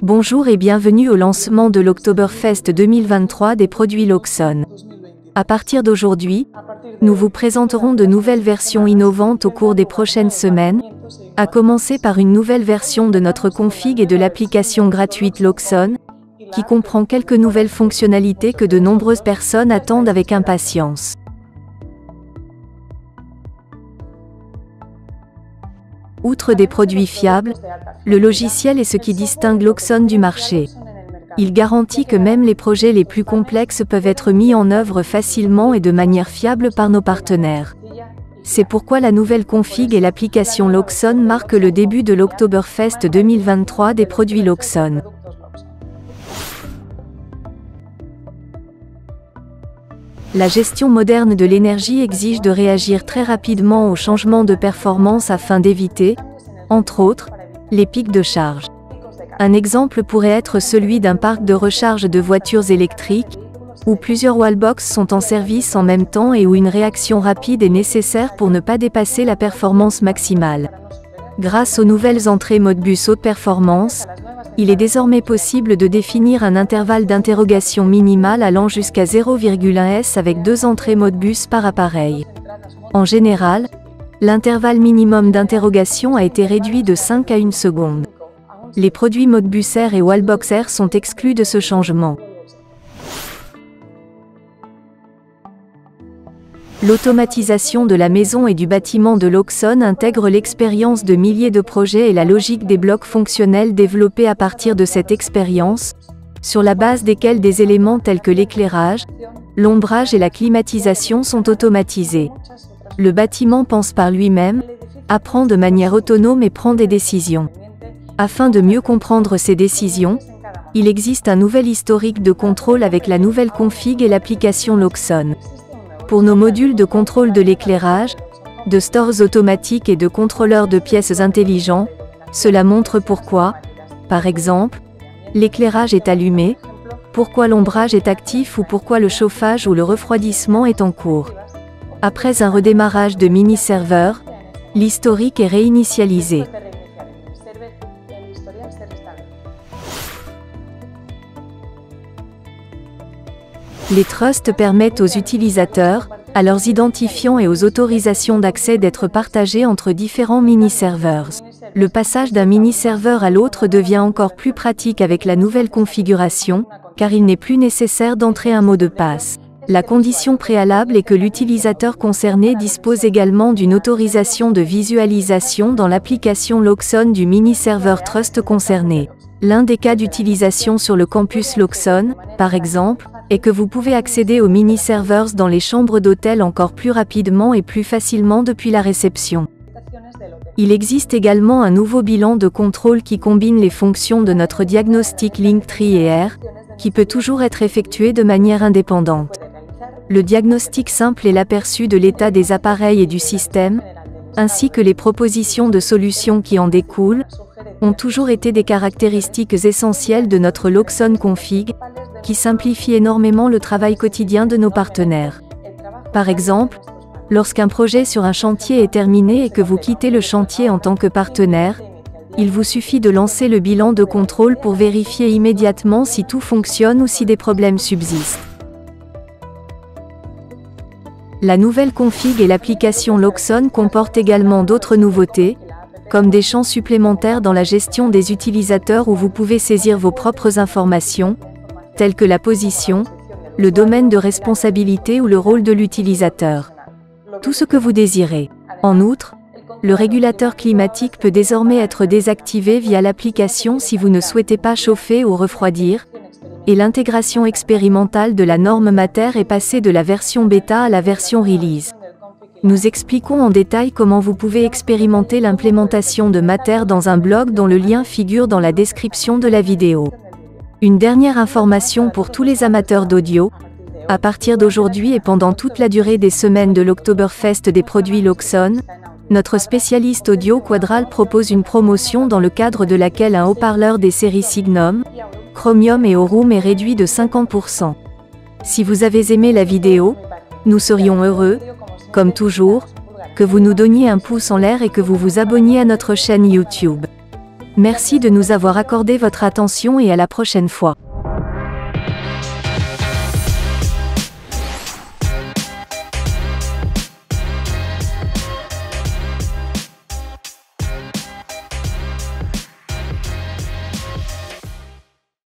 Bonjour et bienvenue au lancement de l'Oktoberfest 2023 des produits Loxone. À partir d'aujourd'hui, nous vous présenterons de nouvelles versions innovantes au cours des prochaines semaines, à commencer par une nouvelle version de notre config et de l'application gratuite Loxone, qui comprend quelques nouvelles fonctionnalités que de nombreuses personnes attendent avec impatience. Outre des produits fiables, le logiciel est ce qui distingue Loxone du marché. Il garantit que même les projets les plus complexes peuvent être mis en œuvre facilement et de manière fiable par nos partenaires. C'est pourquoi la nouvelle config et l'application Loxone marquent le début de l'Oktoberfest 2023 des produits Loxone. La gestion moderne de l'énergie exige de réagir très rapidement aux changements de performance afin d'éviter, entre autres, les pics de charge. Un exemple pourrait être celui d'un parc de recharge de voitures électriques, où plusieurs wallbox sont en service en même temps et où une réaction rapide est nécessaire pour ne pas dépasser la performance maximale. Grâce aux nouvelles entrées Modbus haute performance, il est désormais possible de définir un intervalle d'interrogation minimal allant jusqu'à 0,1 S avec 2 entrées Modbus par appareil. En général, l'intervalle minimum d'interrogation a été réduit de 5 à 1 seconde. Les produits Modbus Air et Wallbox Air sont exclus de ce changement. L'automatisation de la maison et du bâtiment de Loxone intègre l'expérience de milliers de projets et la logique des blocs fonctionnels développés à partir de cette expérience, sur la base desquels des éléments tels que l'éclairage, l'ombrage et la climatisation sont automatisés. Le bâtiment pense par lui-même, apprend de manière autonome et prend des décisions. Afin de mieux comprendre ces décisions, il existe un nouvel historique de contrôle avec la nouvelle config et l'application Loxone. Pour nos modules de contrôle de l'éclairage, de stores automatiques et de contrôleurs de pièces intelligents, cela montre pourquoi, par exemple, l'éclairage est allumé, pourquoi l'ombrage est actif ou pourquoi le chauffage ou le refroidissement est en cours. Après un redémarrage de mini-serveur, l'historique est réinitialisé. Les trusts permettent aux utilisateurs, à leurs identifiants et aux autorisations d'accès d'être partagés entre différents mini-serveurs. Le passage d'un mini-serveur à l'autre devient encore plus pratique avec la nouvelle configuration, car il n'est plus nécessaire d'entrer un mot de passe. La condition préalable est que l'utilisateur concerné dispose également d'une autorisation de visualisation dans l'application Loxone du mini-serveur trust concerné. L'un des cas d'utilisation sur le campus Loxone, par exemple, est que vous pouvez accéder aux mini-servers dans les chambres d'hôtel encore plus rapidement et plus facilement depuis la réception. Il existe également un nouveau bilan de contrôle qui combine les fonctions de notre diagnostic Linktree et R, qui peut toujours être effectué de manière indépendante. Le diagnostic simple est l'aperçu de l'état des appareils et du système, ainsi que les propositions de solutions qui en découlent, ont toujours été des caractéristiques essentielles de notre Loxone config, qui simplifie énormément le travail quotidien de nos partenaires. Par exemple, lorsqu'un projet sur un chantier est terminé et que vous quittez le chantier en tant que partenaire, il vous suffit de lancer le bilan de contrôle pour vérifier immédiatement si tout fonctionne ou si des problèmes subsistent. La nouvelle config et l'application Loxone comportent également d'autres nouveautés, comme des champs supplémentaires dans la gestion des utilisateurs où vous pouvez saisir vos propres informations, telles que la position, le domaine de responsabilité ou le rôle de l'utilisateur. Tout ce que vous désirez. En outre, le régulateur climatique peut désormais être désactivé via l'application si vous ne souhaitez pas chauffer ou refroidir, et l'intégration expérimentale de la norme Matter est passée de la version bêta à la version release. Nous expliquons en détail comment vous pouvez expérimenter l'implémentation de Matter dans un blog dont le lien figure dans la description de la vidéo. Une dernière information pour tous les amateurs d'audio. À partir d'aujourd'hui et pendant toute la durée des semaines de l'Oktoberfest des produits Loxone, notre spécialiste audio Quadral propose une promotion dans le cadre de laquelle un haut-parleur des séries Signum, Chromium et Aurum est réduit de 50%. Si vous avez aimé la vidéo, nous serions heureux, comme toujours, que vous nous donniez un pouce en l'air et que vous vous abonniez à notre chaîne YouTube. Merci de nous avoir accordé votre attention et à la prochaine fois.